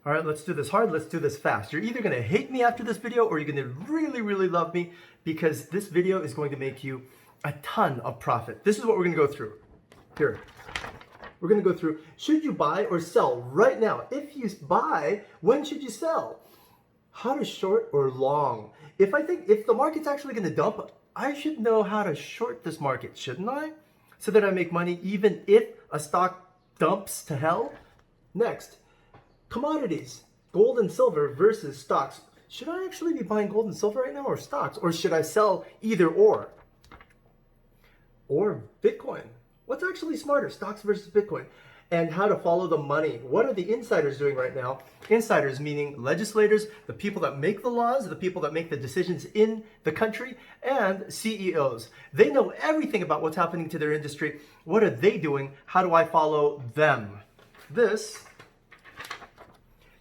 All right, let's do this hard, let's do this fast. You're either gonna hate me after this video or you're gonna really, really love me because this video is going to make you a ton of profit. This is what we're gonna go through. Here, we're gonna go through, should you buy or sell right now? If you buy, when should you sell? How to short or long? If the market's actually gonna dump, I should know how to short this market, shouldn't I? So that I make money even if a stock dumps to hell. Next, commodities, gold and silver versus stocks. Should I actually be buying gold and silver right now or stocks? Or should I sell either or? Or Bitcoin? What's actually smarter, stocks versus Bitcoin? And how to follow the money. What are the insiders doing right now? Insiders meaning legislators, the people that make the laws, the people that make the decisions in the country, and CEOs. They know everything about what's happening to their industry. What are they doing? How do I follow them? This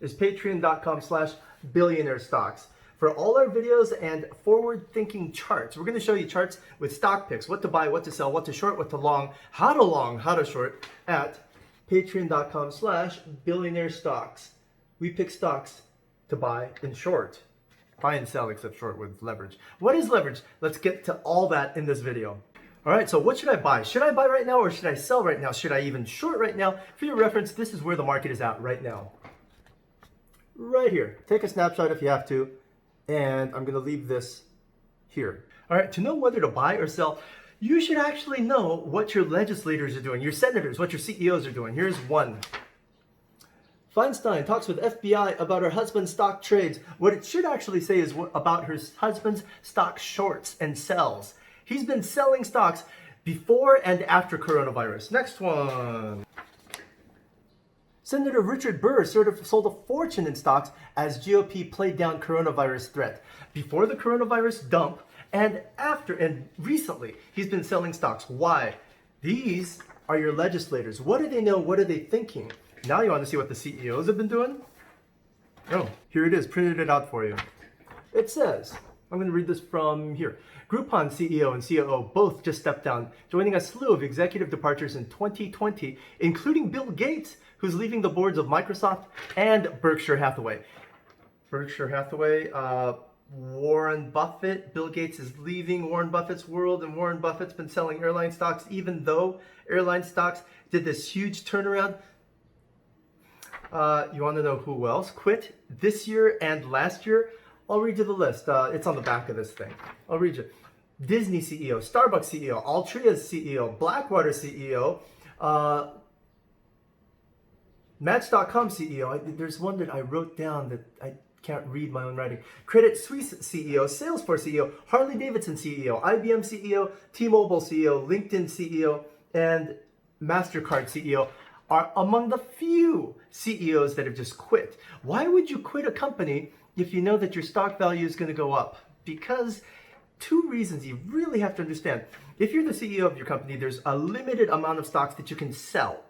is patreon.com/billionaire stocks. For all our videos and forward-thinking charts, we're going to show you charts with stock picks, what to buy, what to sell, what to short, what to long, how to short at patreon.com/billionaire stocks. We pick stocks to buy and short. Buy and sell except short with leverage. What is leverage? Let's get to all that in this video. All right, so what should I buy? Should I buy right now or should I sell right now? Should I even short right now? For your reference, this is where the market is at right now. Right here. Take a snapshot if you have to. And I'm going to leave this here. All right, to know whether to buy or sell, you should actually know what your legislators are doing, your senators, what your CEOs are doing. Here's one. Feinstein talks with FBI about her husband's stock trades. What it should actually say is about her husband's stock shorts and sells. He's been selling stocks before and after coronavirus. Next one. Senator Richard Burr sort of sold a fortune in stocks as GOP played down coronavirus threat. Before the coronavirus dump and after and recently, he's been selling stocks. Why? These are your legislators. What do they know? What are they thinking? Now you want to see what the CEOs have been doing? Oh, here it is, printed it out for you. It says, I'm going to read this from here. Groupon CEO and COO both just stepped down, joining a slew of executive departures in 2020, including Bill Gates, who's leaving the boards of Microsoft and Berkshire Hathaway. Berkshire Hathaway, Warren Buffett. Bill Gates is leaving Warren Buffett's world, and Warren Buffett's been selling airline stocks, even though airline stocks did this huge turnaround. You want to know who else quit this year and last year? I'll read you the list. It's on the back of this thing. I'll read you. Disney CEO, Starbucks CEO, Altria's CEO, Blackwater CEO, Match.com CEO. There's one that I wrote down that I can't read my own writing. Credit Suisse CEO, Salesforce CEO, Harley Davidson CEO, IBM CEO, T-Mobile CEO, LinkedIn CEO, and MasterCard CEO are among the few CEOs that have just quit. Why would you quit a company if you know that your stock value is going to go up? Because two reasons you really have to understand. If you're the CEO of your company, there's a limited amount of stocks that you can sell.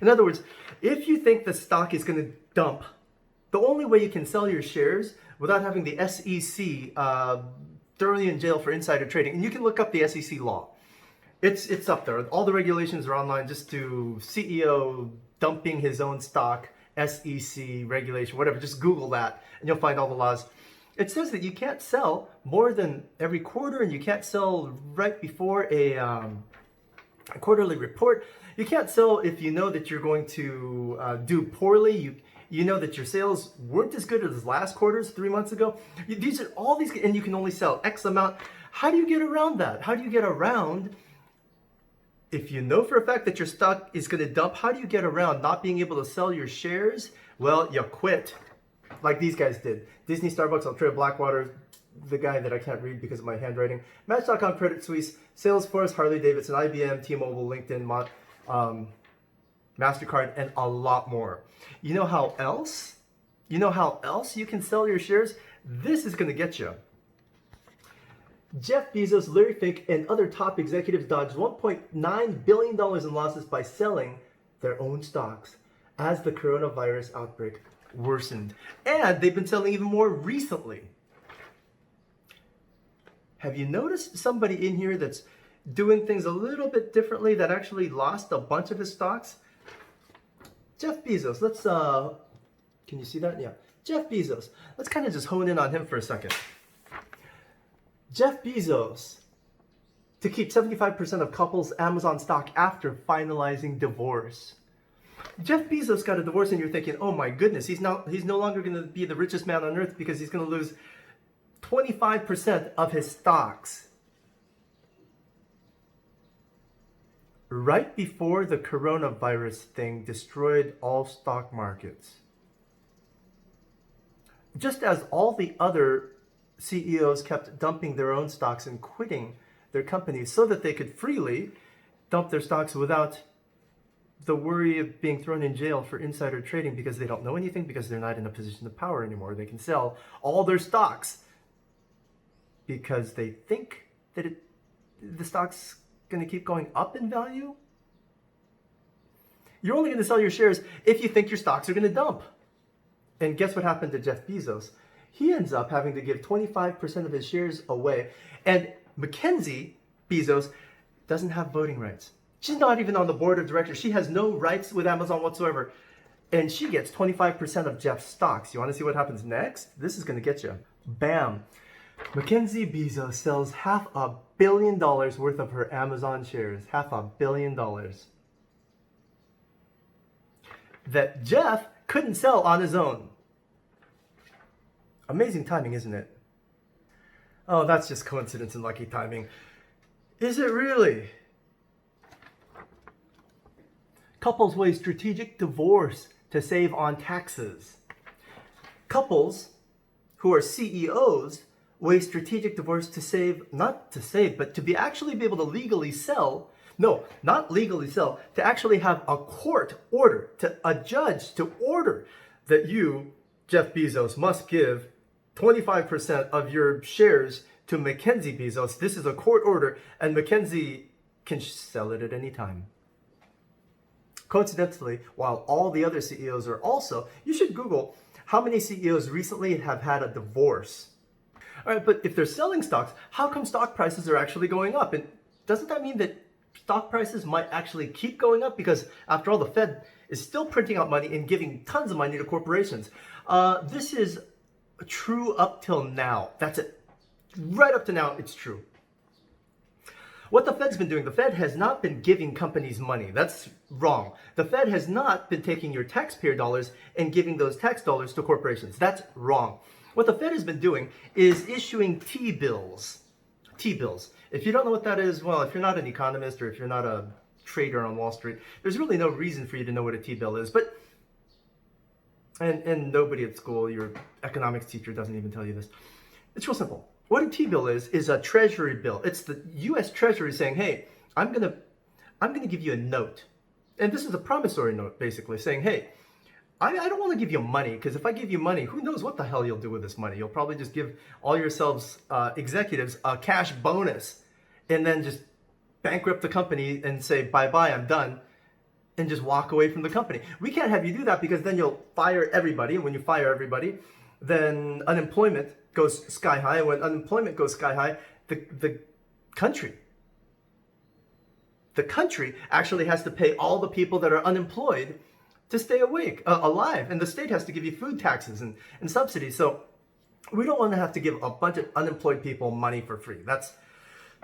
In other words, if you think the stock is going to dump, the only way you can sell your shares without having the SEC throw you in jail for insider trading, and you can look up the SEC law. It's up there. All the regulations are online. Just do CEO dumping his own stock, SEC regulation, whatever. Just Google that and you'll find all the laws. It says that you can't sell more than every quarter, and you can't sell right before a quarterly report. You can't sell if you know that you're going to do poorly. You know that your sales weren't as good as last quarter's 3 months ago. These are all these, and you can only sell X amount. How do you get around that? How do you get around, if you know for a fact that your stock is going to dump, how do you get around not being able to sell your shares? Well, you quit, like these guys did. Disney, Starbucks, Altria, Blackwater, the guy that I can't read because of my handwriting, Match.com, Credit Suisse, Salesforce, Harley Davidson, IBM, T-Mobile, LinkedIn, MasterCard, and a lot more. You know how else? You know how else you can sell your shares? This is going to get you. Jeff Bezos, Larry Fink, and other top executives dodged $1.9 billion in losses by selling their own stocks as the coronavirus outbreak worsened. And they've been selling even more recently. Have you noticed somebody in here that's doing things a little bit differently that actually lost a bunch of his stocks? Jeff Bezos, let's Can you see that? Yeah. Jeff Bezos. Let's kind of just hone in on him for a second. Jeff Bezos to keep 75% of couples' Amazon stock after finalizing divorce. Jeff Bezos got a divorce and you're thinking, oh my goodness, he's no longer going to be the richest man on earth because he's going to lose 25% of his stocks. Right before the coronavirus thing destroyed all stock markets. Just as all the other CEOs kept dumping their own stocks and quitting their companies so that they could freely dump their stocks without the worry of being thrown in jail for insider trading because they don't know anything, because they're not in a position of power anymore. They can sell all their stocks because they think that the stock's going to keep going up in value. You're only going to sell your shares if you think your stocks are going to dump. And guess what happened to Jeff Bezos? He ends up having to give 25% of his shares away. And Mackenzie Bezos doesn't have voting rights. She's not even on the board of directors. She has no rights with Amazon whatsoever. And she gets 25% of Jeff's stocks. You want to see what happens next? This is going to get you. Bam. Mackenzie Bezos sells $500 million worth of her Amazon shares. $500 million. That Jeff couldn't sell on his own. Amazing timing, isn't it? Oh, that's just coincidence and lucky timing. Is it really? Couples weigh strategic divorce to save on taxes. Couples who are CEOs weigh strategic divorce to save, not to save, but to actually be able to legally sell. No, not legally sell, to actually have a court order, to a judge to order that you, Jeff Bezos, must give 25% of your shares to Mackenzie Bezos. This is a court order, and Mackenzie can sell it at any time. Coincidentally, while all the other CEOs are also, you should Google how many CEOs recently have had a divorce. All right, but if they're selling stocks, how come stock prices are actually going up? And doesn't that mean that stock prices might actually keep going up? Because after all, the Fed is still printing out money and giving tons of money to corporations. This is true up till now. That's it. Right up to now, it's true. What the Fed's been doing, the Fed has not been giving companies money. That's wrong. The Fed has not been taking your taxpayer dollars and giving those tax dollars to corporations. That's wrong. What the Fed has been doing is issuing T-bills. T-bills. If you don't know what that is, well, if you're not an economist or if you're not a trader on Wall Street, there's really no reason for you to know what a T-bill is. But and nobody at school, your economics teacher doesn't even tell you this. It's real simple. What a T-bill is a treasury bill. It's the U.S. Treasury saying, hey, I'm gonna give you a note. And this is a promissory note, basically, saying, hey, I don't want to give you money, because if I give you money, who knows what the hell you'll do with this money. You'll probably just give all yourselves executives a cash bonus and then just bankrupt the company and say, bye-bye, I'm done, and just walk away from the company. We can't have you do that, because then you'll fire everybody. And when you fire everybody, then unemployment goes sky high. And when unemployment goes sky high, the country actually has to pay all the people that are unemployed to stay alive. And the state has to give you food taxes and subsidies. So we don't want to have to give a bunch of unemployed people money for free. That's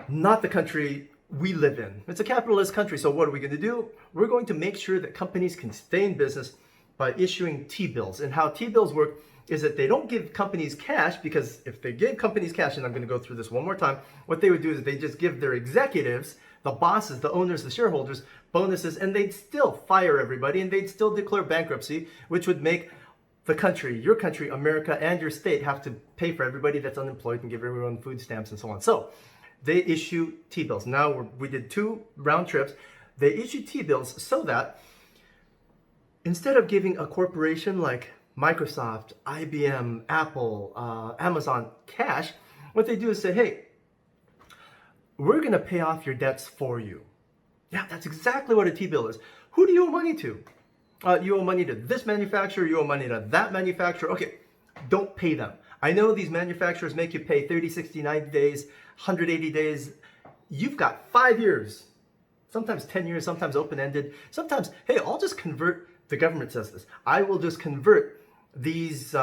not the country we live in. It's a capitalist country. So what are we going to do? We're going to make sure that companies can stay in business by issuing T-bills. And how T-bills work is that they don't give companies cash, because if they gave companies cash, and I'm going to go through this one more time, what they would do is they just give their executives, the bosses, the owners, the shareholders, bonuses, and they'd still fire everybody, and they'd still declare bankruptcy, which would make the country, your country, America, and your state have to pay for everybody that's unemployed and give everyone food stamps and so on. So they issue T-bills. Now we did 2 round trips. They issue T-bills so that instead of giving a corporation like Microsoft, IBM, Apple, Amazon cash, what they do is say, hey, we're going to pay off your debts for you. Yeah, that's exactly what a T-bill is. Who do you owe money to? You owe money to this manufacturer, you owe money to that manufacturer. Okay, don't pay them. I know these manufacturers make you pay 30, 60, 90 days, 180 days. You've got 5 years, sometimes 10 years, sometimes open-ended. Sometimes, hey, I'll just convert, the government says this, I will just convert these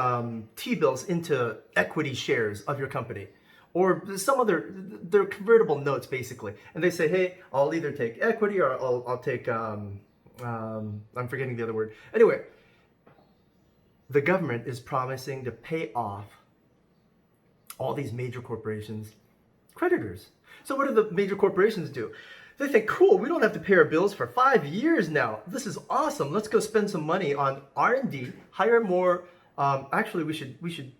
T-bills into equity shares of your company, or some other, they're convertible notes basically. And they say, hey, I'll either take equity or I'll take, I'm forgetting the other word. Anyway, the government is promising to pay off all these major corporations' creditors. So what do the major corporations do? They think, cool, we don't have to pay our bills for 5 years now. This is awesome. Let's go spend some money on R&D, hire more. Actually, we should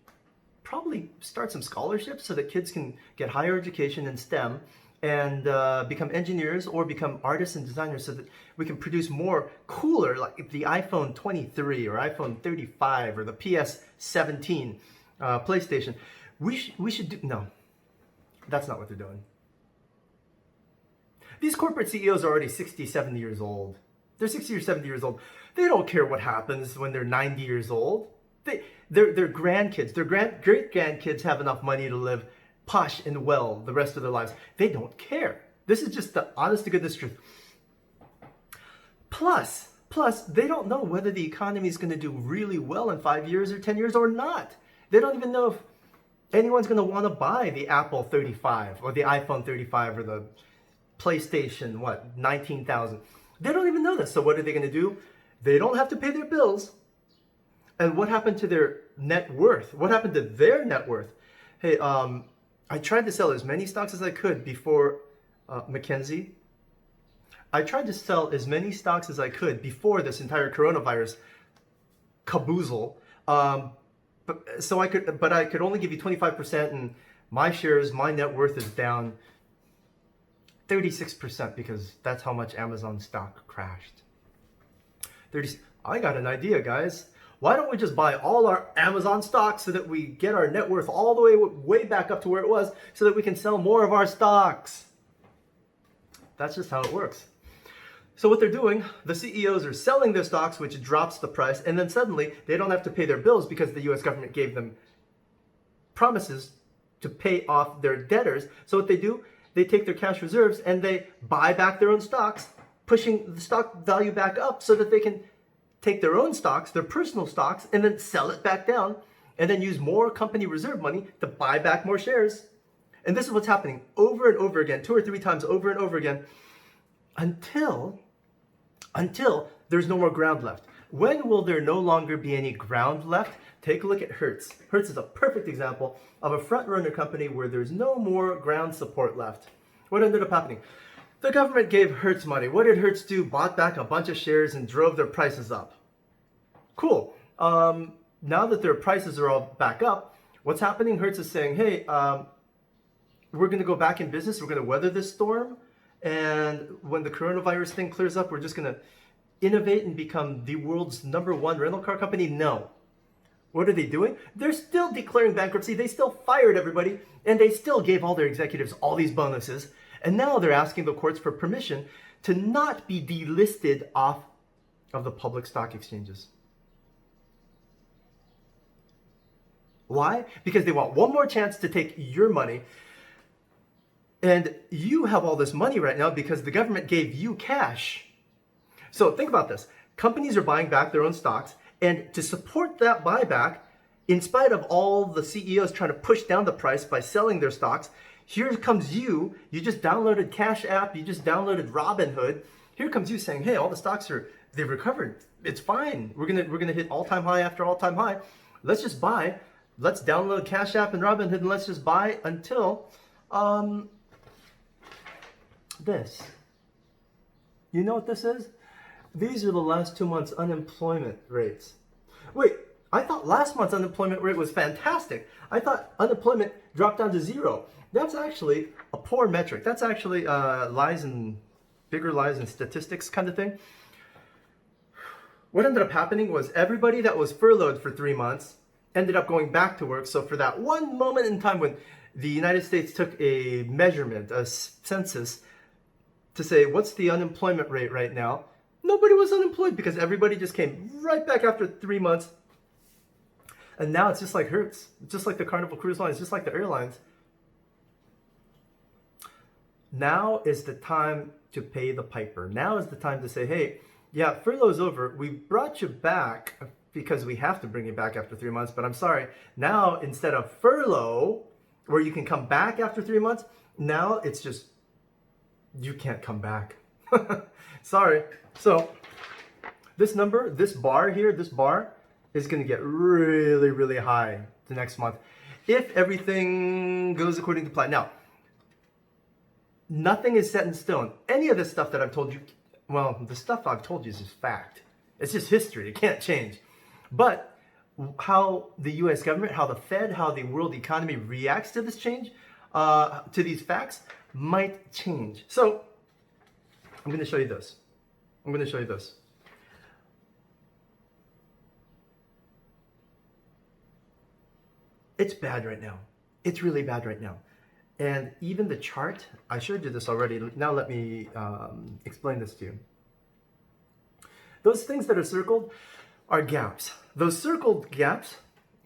probably start some scholarships so that kids can get higher education in STEM and become engineers or become artists and designers, so that we can produce more cooler, like the iPhone 23 or iPhone 35 or the PS17 PlayStation. We should do, no, that's not what they're doing. These corporate CEOs are already 60, 70 years old. They're 60 or 70 years old. They don't care what happens when they're 90 years old. Their grandkids, their great-grandkids have enough money to live posh and well the rest of their lives. They don't care. This is just the honest-to-goodness truth. Plus, they don't know whether the economy is going to do really well in 5 years or 10 years or not. They don't even know if anyone's going to want to buy the Apple 35 or the iPhone 35 or the PlayStation, 19,000. They don't even know this. So what are they going to do? They don't have to pay their bills. And what happened to their net worth? What happened to their net worth? Hey, I tried to sell as many stocks as I could before McKinsey. I tried to sell as many stocks as I could before this entire coronavirus caboozle. But I could only give you 25%, and my shares, my net worth is down 36% because that's how much Amazon stock crashed. I got an idea, guys. Why don't we just buy all our Amazon stocks so that we get our net worth all the way back up to where it was, so that we can sell more of our stocks? That's just how it works. So what they're doing, the CEOs are selling their stocks, which drops the price, and then suddenly they don't have to pay their bills because the US government gave them promises to pay off their debtors. So what they do, they take their cash reserves and they buy back their own stocks, pushing the stock value back up so that they can take their own stocks, their personal stocks, and then sell it back down, and then use more company reserve money to buy back more shares. And this is what's happening over and over again, 2 or 3 times over and over again, until there's no more ground left. When will there no longer be any ground left? Take a look at Hertz. Hertz is a perfect example of a front-runner company where there's no more ground support left. What ended up happening? The government gave Hertz money. What did Hertz do? Bought back a bunch of shares and drove their prices up. Cool. Now that their prices are all back up, what's happening? Hertz is saying, hey, we're going to go back in business. We're going to weather this storm. And when the coronavirus thing clears up, we're just going to innovate and become the world's #1 rental car company? No. What are they doing? They're still declaring bankruptcy. They still fired everybody, and they still gave all their executives all these bonuses. And now they're asking the courts for permission to not be delisted off of the public stock exchanges. Why? Because they want one more chance to take your money. And you have all this money right now because the government gave you cash. So think about this. Companies are buying back their own stocks, and to support that buyback, in spite of all the CEOs trying to push down the price by selling their stocks, here comes you. You just downloaded Cash App. You just downloaded Robinhood. Here comes you saying, hey, all the stocks they've recovered. It's fine. We're gonna hit all-time high after all-time high. Let's just buy. Let's download Cash App and Robinhood, and let's just buy until this. You know what this is? These are the last 2 months' unemployment rates. Wait, I thought last month's unemployment rate was fantastic. I thought unemployment dropped down to 0. That's actually a poor metric. That's actually bigger lies in statistics kind of thing. What ended up happening was everybody that was furloughed for 3 months ended up going back to work. So for that one moment in time when the United States took a measurement, a census, to say, what's the unemployment rate right now? Nobody was unemployed because everybody just came right back after 3 months. And now it's just like Hertz, just like the Carnival Cruise Lines, just like the airlines. Now is the time to pay the piper. Now is the time to say, hey, yeah, furlough's over. We brought you back a because we have to bring you back after 3 months. But I'm sorry, now instead of furlough, where you can come back after 3 months, now it's just, you can't come back. Sorry. So this number, this bar here, this bar is going to get really, really high the next month if everything goes according to plan. Now, nothing is set in stone. Any of this stuff that I've told you, well, the stuff I've told you is just fact. It's just history. It can't change. But how the U.S. government, how the Fed, how the world economy reacts to this change, to these facts, might change. So I'm going to show you this. I'm going to show you this. It's bad right now. It's really bad right now. And even the chart, I showed you this already. Now let me explain this to you. Those things that are circled are gaps. Those circled gaps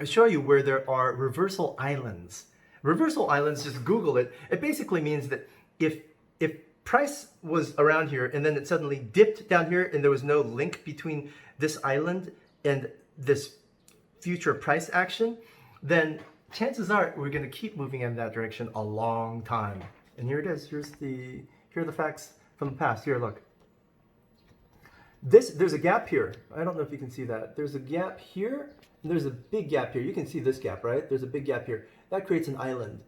show you where there are reversal islands. Reversal islands, just Google it. It basically means that if price was around here and then it suddenly dipped down here and there was no link between this island and this future price action, then chances are we're going to keep moving in that direction a long time. And here it is. Here are the facts from the past. Here, look. There's a gap here. I don't know if you can see that. There's a gap here, and there's a big gap here. You can see this gap, right? There's a big gap here. That creates an island.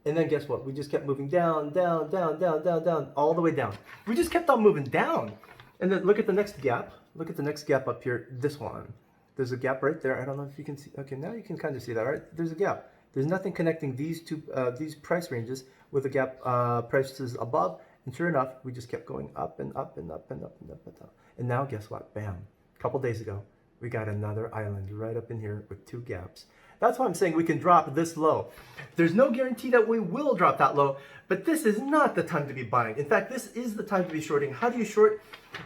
And then guess what? We just kept moving down, down, down, down, down, down, all the way down. We just kept on moving down. And then look at the next gap. Look at the next gap up here, this one. There's a gap right there. I don't know if you can see. Okay, now you can kind of see that, right? There's a gap. There's nothing connecting these two, these price ranges with the gap prices above. And sure enough, we just kept going up and up and up and up and up and up. And now guess what? Bam. A couple days ago, we got another island right up in here with two gaps. That's why I'm saying we can drop this low. There's no guarantee that we will drop that low, but this is not the time to be buying. In fact, this is the time to be shorting. How do you short?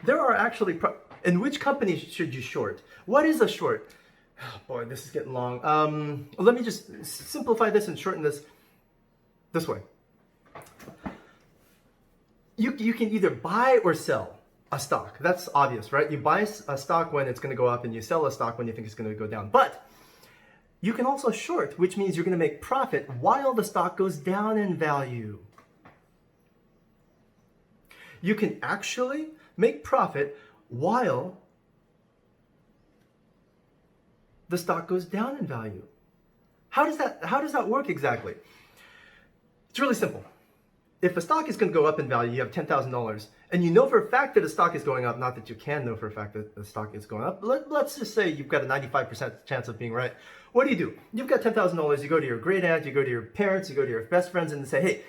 There are actually, in which companies should you short? What is a short? Oh boy, this is getting long. Let me just simplify this and shorten this way. You can either buy or sell a stock. That's obvious, right? You buy a stock when it's going to go up and you sell a stock when you think it's going to go down. But you can also short, which means you're going to make profit while the stock goes down in value. You can actually make profit while the stock goes down in value. How does that work exactly? It's really simple. If a stock is going to go up in value, you have $10,000, and you know for a fact that a stock is going up, not that you can know for a fact that the stock is going up. Let's just say you've got a 95% chance of being right. What do? You've got $10,000, you go to your great aunt, you go to your parents, you go to your best friends and say, hey,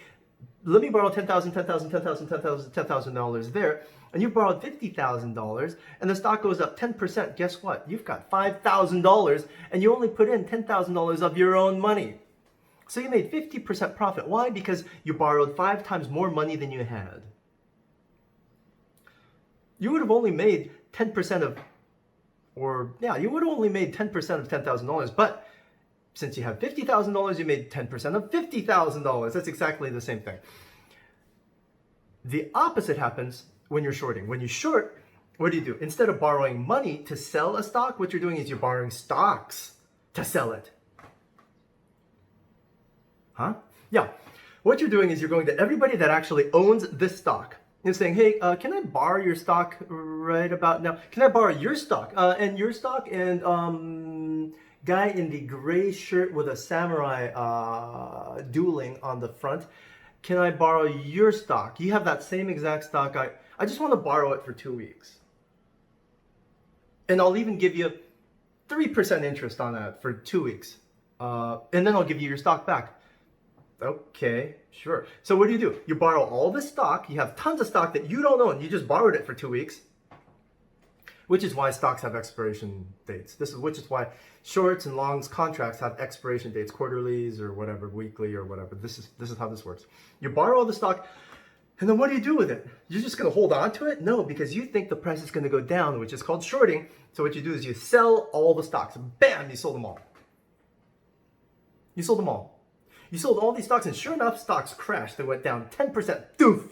let me borrow $10,000 there, and you borrowed $50,000, and the stock goes up 10%. Guess what? You've got $5,000, and you only put in $10,000 of your own money. So you made 50% profit. Why? Because you borrowed 5 times more money than you had. You would have only made 10% of, you would have only made 10% of $10,000, but since you have $50,000, you made 10% of $50,000. That's exactly the same thing. The opposite happens when you're shorting. When you short, what do? Instead of borrowing money to sell a stock, what you're doing is you're borrowing stocks to sell it. Huh? Yeah. What you're doing is you're going to everybody that actually owns this stock and saying, hey, can I borrow your stock right about now? Can I borrow your stock? And your stock and guy in the gray shirt with a samurai dueling on the front. Can I borrow your stock? You have that same exact stock. I just want to borrow it for 2 weeks. And I'll even give you 3% interest on that for 2 weeks. And then I'll give you your stock back. Okay, sure. So what do? You borrow all this stock. You have tons of stock that you don't own. You just borrowed it for 2 weeks. Which is why stocks have expiration dates. Which is why shorts and longs contracts have expiration dates, quarterlies or whatever, weekly or whatever. This is how this works. You borrow all the stock, and then what do with it? You're just going to hold on to it? No, because you think the price is going to go down, which is called shorting. So what you do is you sell all the stocks. Bam, you sold them all. You sold them all. You sold all these stocks, and sure enough, stocks crashed. They went down 10%. Doof!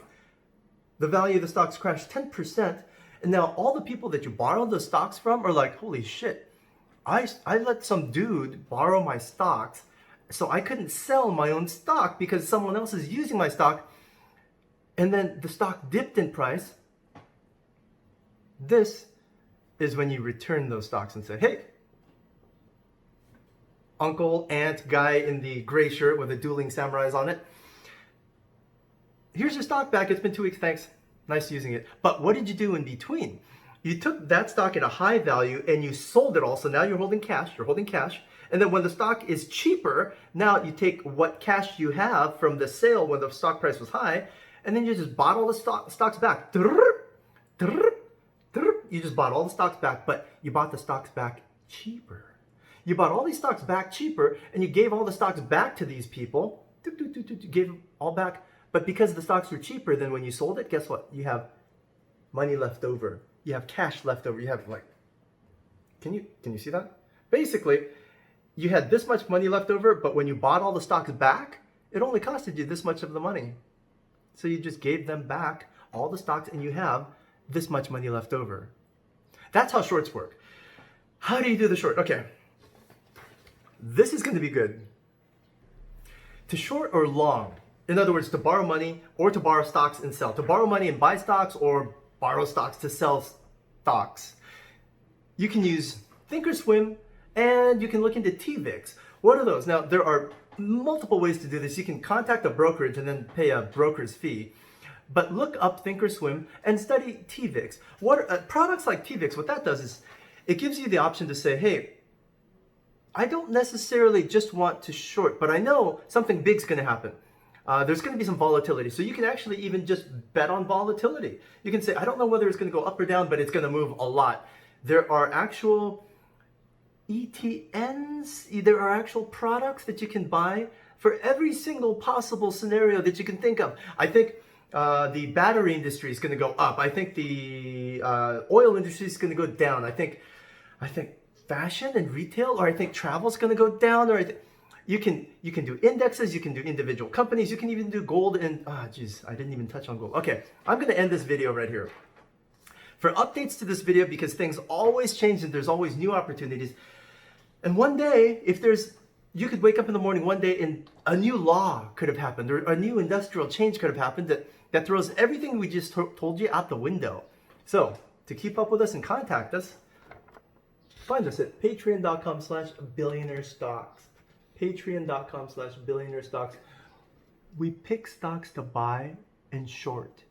The value of the stocks crashed 10%. And now all the people that you borrowed those stocks from are like, holy shit, I let some dude borrow my stocks, so I couldn't sell my own stock because someone else is using my stock, and then the stock dipped in price. This is when you return those stocks and say, hey, uncle, aunt, guy in the gray shirt with the dueling samurais on it, here's your stock back. It's been 2 weeks. Thanks. Nice using it. But what did you do in between? You took that stock at a high value and you sold it all. So now you're holding cash. You're holding cash. And then when the stock is cheaper, now you take what cash you have from the sale when the stock price was high, and then you just bought all the stocks back. You just bought all the stocks back, but you bought the stocks back cheaper. You bought all these stocks back cheaper, and you gave all the stocks back to these people. Gave them all back. But because the stocks were cheaper than when you sold it, guess what? You have money left over. You have cash left over. You have like, can you see that? Basically, you had this much money left over, but when you bought all the stocks back, it only costed you this much of the money. So you just gave them back all the stocks and you have this much money left over. That's how shorts work. How do you do the short? Okay. This is going to be good. To short or long, in other words, to borrow money or to borrow stocks and sell. To borrow money and buy stocks or borrow stocks to sell stocks. You can use Thinkorswim and you can look into TVIX. What are those? Now, there are multiple ways to do this. You can contact a brokerage and then pay a broker's fee. But look up Thinkorswim and study TVIX. Products like TVIX, what that does is it gives you the option to say, hey, I don't necessarily just want to short, but I know something big's going to happen. There's going to be some volatility. So you can actually even just bet on volatility. You can say, I don't know whether it's going to go up or down, but it's going to move a lot. There are actual ETNs, there are actual products that you can buy for every single possible scenario that you can think of. I think the battery industry is going to go up. I think the oil industry is going to go down. I think fashion and retail, or I think travel is going to go down, or you can do indexes, you can do individual companies, you can even do gold and, I didn't even touch on gold. Okay, I'm going to end this video right here. For updates to this video, because things always change and there's always new opportunities. And one day, you could wake up in the morning one day and a new law could have happened, or a new industrial change could have happened that throws everything we just told you out the window. So, to keep up with us and contact us, find us at patreon.com/billionairesstocks. Patreon.com/billionairesstocks. We pick stocks to buy and short.